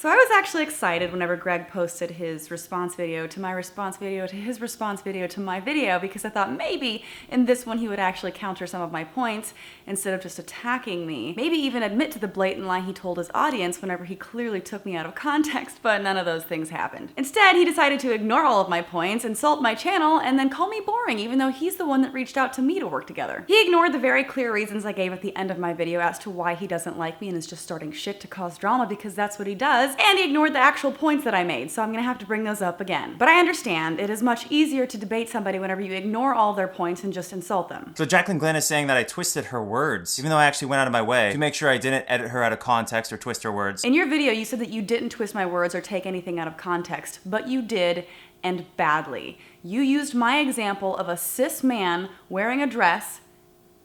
So I was actually excited whenever Greg posted his response video to my response video to his response video to my video, because I thought maybe in this one he would actually counter some of my points instead of just attacking me. Maybe even admit to the blatant lie he told his audience whenever he clearly took me out of context, but none of those things happened. Instead, he decided to ignore all of my points, insult my channel, and then call me boring, even though he's the one that reached out to me to work together. He ignored the very clear reasons I gave at the end of my video as to why he doesn't like me and is just starting shit to cause drama, because that's what he does, and he ignored the actual points that I made, so I'm gonna have to bring those up again. But I understand, it is much easier to debate somebody whenever you ignore all their points and just insult them. So Jacqueline Glenn is saying that I twisted her words, even though I actually went out of my way to make sure I didn't edit her out of context or twist her words. In your video, you said that you didn't twist my words or take anything out of context, but you did, and badly. You used my example of a cis man wearing a dress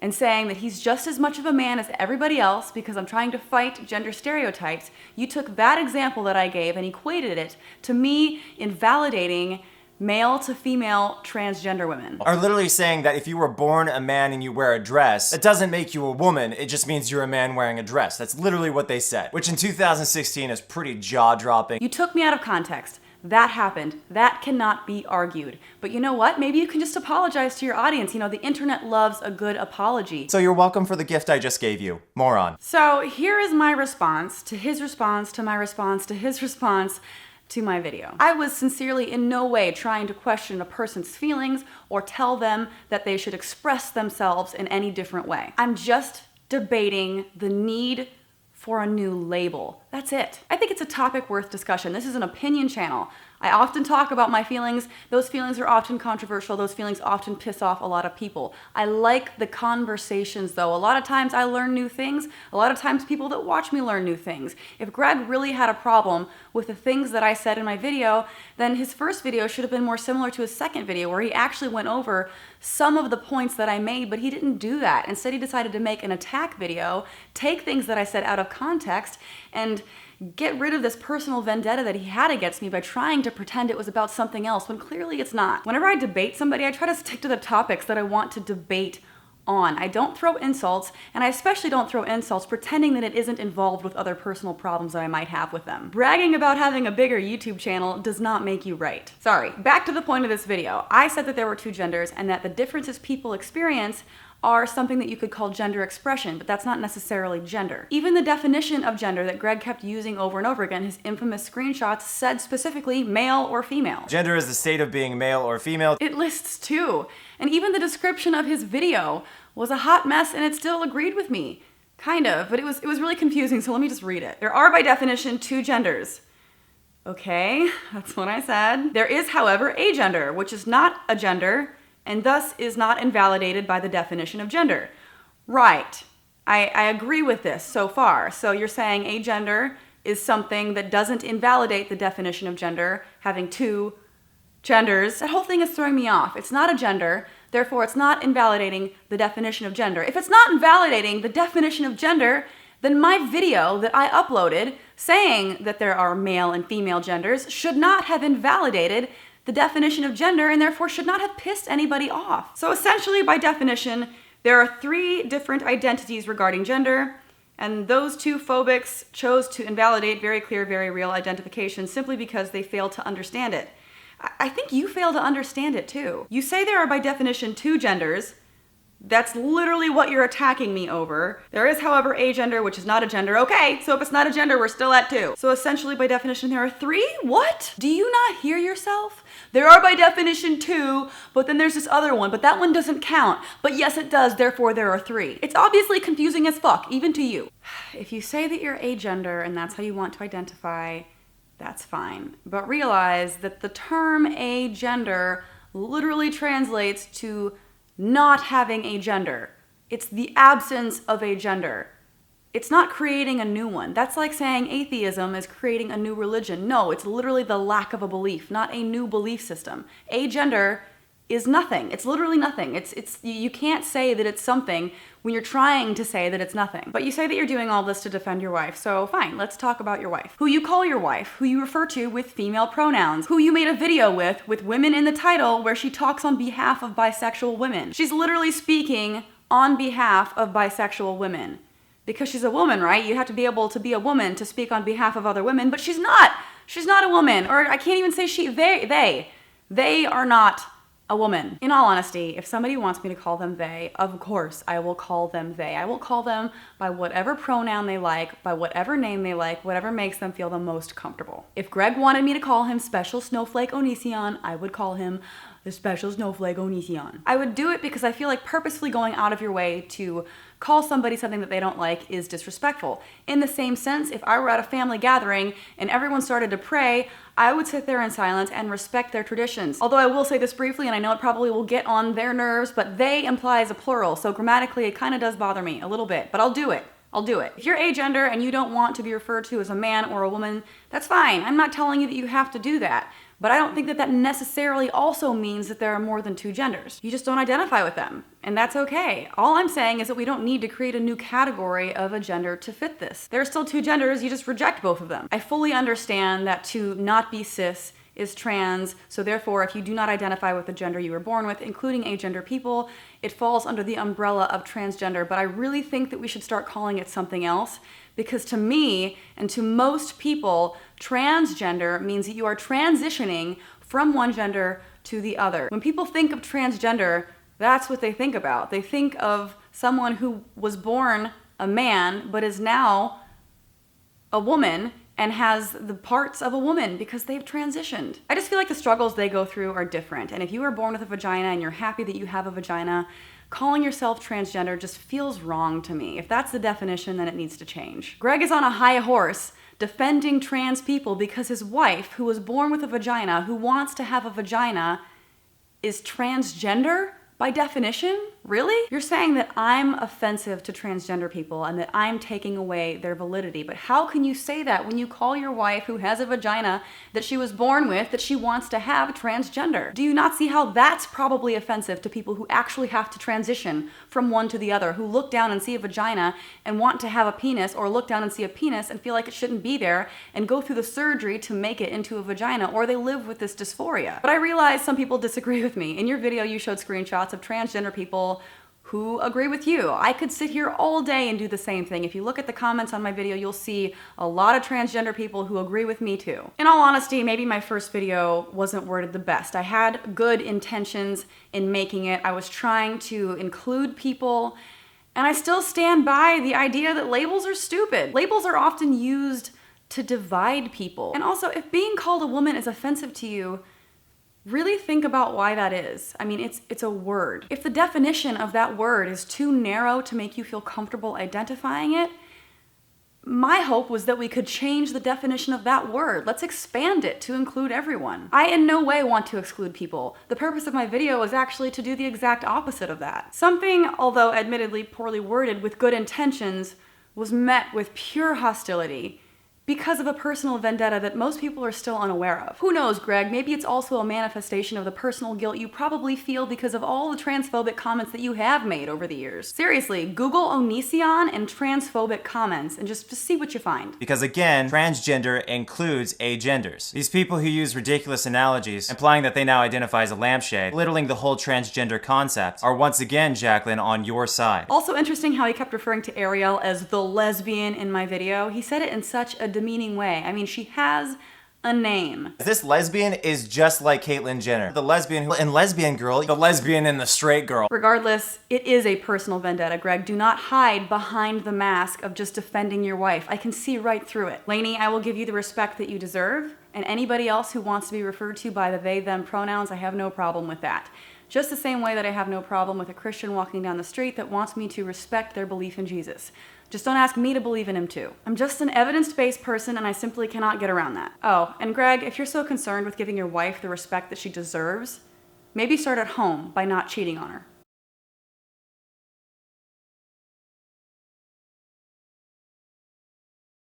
and saying that he's just as much of a man as everybody else because I'm trying to fight gender stereotypes. You took that example that I gave and equated it to me invalidating male to female transgender women. Are literally saying that if you were born a man and you wear a dress, it doesn't make you a woman, it just means you're a man wearing a dress. That's literally what they said, which in 2016 is pretty jaw-dropping. You took me out of context. That happened. That cannot be argued. But you know what? Maybe you can just apologize to your audience. You know, the internet loves a good apology. So you're welcome for the gift I just gave you, moron. So here is my response to his response to my response to his response to my video. I was sincerely in no way trying to question a person's feelings or tell them that they should express themselves in any different way. I'm just debating the need for a new label. That's it. I think it's a topic worth discussion. This is an opinion channel. I often talk about my feelings. Those feelings are often controversial. Those feelings often piss off a lot of people. I like the conversations though. A lot of times I learn new things. A lot of times people that watch me learn new things. If Greg really had a problem with the things that I said in my video, then his first video should have been more similar to his second video where he actually went over some of the points that I made, but he didn't do that. Instead, he decided to make an attack video, take things that I said out of context, and get rid of this personal vendetta that he had against me by trying to pretend it was about something else when clearly it's not. Whenever I debate somebody, I try to stick to the topics that I want to debate on. I don't throw insults, and I especially don't throw insults pretending that it isn't involved with other personal problems that I might have with them. Bragging about having a bigger YouTube channel does not make you right. Sorry, back to the point of this video. I said that there were two genders and that the differences people experience are something that you could call gender expression, but that's not necessarily gender. Even the definition of gender that Greg kept using over and over again, his infamous screenshots, said specifically male or female. Gender is the state of being male or female. It lists two. And even the description of his video was a hot mess and it still agreed with me. Kind of, but it was really confusing, so let me just read it. There are by definition two genders. Okay, that's what I said. There is, however, a gender, which is not a gender, and thus is not invalidated by the definition of gender. Right, I agree with this so far. So you're saying agender is something that doesn't invalidate the definition of gender, having two genders. That whole thing is throwing me off. It's not a gender, therefore it's not invalidating the definition of gender. If it's not invalidating the definition of gender, then my video that I uploaded saying that there are male and female genders should not have invalidated the definition of gender and therefore should not have pissed anybody off. So essentially, by definition, there are three different identities regarding gender, and those two phobics chose to invalidate very clear, very real identification simply because they failed to understand it. I think you fail to understand it too. You say there are by definition two genders. That's literally what you're attacking me over. There is, however, a gender, which is not a gender. Okay, so if it's not a gender, we're still at two. So essentially, by definition, there are three? What? Do you not hear yourself? There are by definition two, but then there's this other one, but that one doesn't count. But yes, it does, therefore there are three. It's obviously confusing as fuck, even to you. If you say that you're agender and that's how you want to identify, that's fine. But realize that the term agender literally translates to not having a gender. It's the absence of a gender. It's not creating a new one. That's like saying atheism is creating a new religion. No, it's literally the lack of a belief, not a new belief system. Agender is nothing. It's literally nothing. You can't say that it's something when you're trying to say that it's nothing. But you say that you're doing all this to defend your wife, so fine, let's talk about your wife. Who you call your wife, who you refer to with female pronouns, who you made a video with women in the title where she talks on behalf of bisexual women. She's literally speaking on behalf of bisexual women. because she's a woman, right? You have to be able to be a woman to speak on behalf of other women, but she's not. She's not a woman, or I can't even say they are not a woman. In all honesty, if somebody wants me to call them they, of course I will call them they. I will call them by whatever pronoun they like, by whatever name they like, whatever makes them feel the most comfortable. If Greg wanted me to call him Special Snowflake Onision, I would call him the Special Snowflake Onision. I would do it because I feel like purposefully going out of your way to call somebody something that they don't like is disrespectful. In the same sense, if I were at a family gathering and everyone started to pray, I would sit there in silence and respect their traditions. Although I will say this briefly, and I know it probably will get on their nerves, but they implies a plural, so grammatically it kind of does bother me a little bit, but I'll do it. If you're agender and you don't want to be referred to as a man or a woman, that's fine. I'm not telling you that you have to do that. But I don't think that that necessarily also means that there are more than two genders. You just don't identify with them, and that's okay. All I'm saying is that we don't need to create a new category of a gender to fit this. There are still two genders, you just reject both of them. I fully understand that to not be cis is trans, so therefore if you do not identify with the gender you were born with, including agender people, it falls under the umbrella of transgender, but I really think that we should start calling it something else, because to me and to most people, transgender means that you are transitioning from one gender to the other. When people think of transgender, that's what they think about. They think of someone who was born a man but is now a woman and has the parts of a woman because they've transitioned. I just feel like the struggles they go through are different. And if you were born with a vagina and you're happy that you have a vagina, calling yourself transgender just feels wrong to me. If that's the definition, then it needs to change. Greg is on a high horse defending trans people because his wife, who was born with a vagina, who wants to have a vagina, is transgender by definition? Really? You're saying that I'm offensive to transgender people and that I'm taking away their validity. But how can you say that when you call your wife who has a vagina that she was born with, that she wants to have transgender? Do you not see how that's probably offensive to people who actually have to transition from one to the other, who look down and see a vagina and want to have a penis, or look down and see a penis and feel like it shouldn't be there and go through the surgery to make it into a vagina, or they live with this dysphoria? But I realize some people disagree with me. In your video, you showed screenshots of transgender people who agree with you. I could sit here all day and do the same thing. If you look at the comments on my video, you'll see a lot of transgender people who agree with me too. In all honesty, maybe my first video wasn't worded the best. I had good intentions in making it. I was trying to include people, and I still stand by the idea that labels are stupid. Labels are often used to divide people. And also, if being called a woman is offensive to you, really think about why that is. I mean, it's a word. If the definition of that word is too narrow to make you feel comfortable identifying it, my hope was that we could change the definition of that word. Let's expand it to include everyone. I in no way want to exclude people. The purpose of my video was actually to do the exact opposite of that. Something, although admittedly poorly worded with good intentions, was met with pure hostility because of a personal vendetta that most people are still unaware of. Who knows, Greg? Maybe it's also a manifestation of the personal guilt you probably feel because of all the transphobic comments that you have made over the years. Seriously, Google Onision and transphobic comments and just see what you find. Because again, transgender includes agenders. These people who use ridiculous analogies, implying that they now identify as a lampshade, belittling the whole transgender concept, are once again, Jacqueline, on your side. Also interesting how he kept referring to Ariel as the lesbian in my video. He said it in such a demeaning way. I mean, she has a name. This lesbian is just like Caitlyn Jenner. The lesbian who in Lesbian Girl, the lesbian in the straight girl. Regardless, it is a personal vendetta, Greg. Do not hide behind the mask of just defending your wife. I can see right through it. Lainey, I will give you the respect that you deserve, and anybody else who wants to be referred to by the they, them pronouns, I have no problem with that. Just the same way that I have no problem with a Christian walking down the street that wants me to respect their belief in Jesus. Just don't ask me to believe in him too. I'm just an evidence-based person and I simply cannot get around that. Oh, and Greg, if you're so concerned with giving your wife the respect that she deserves, maybe start at home by not cheating on her.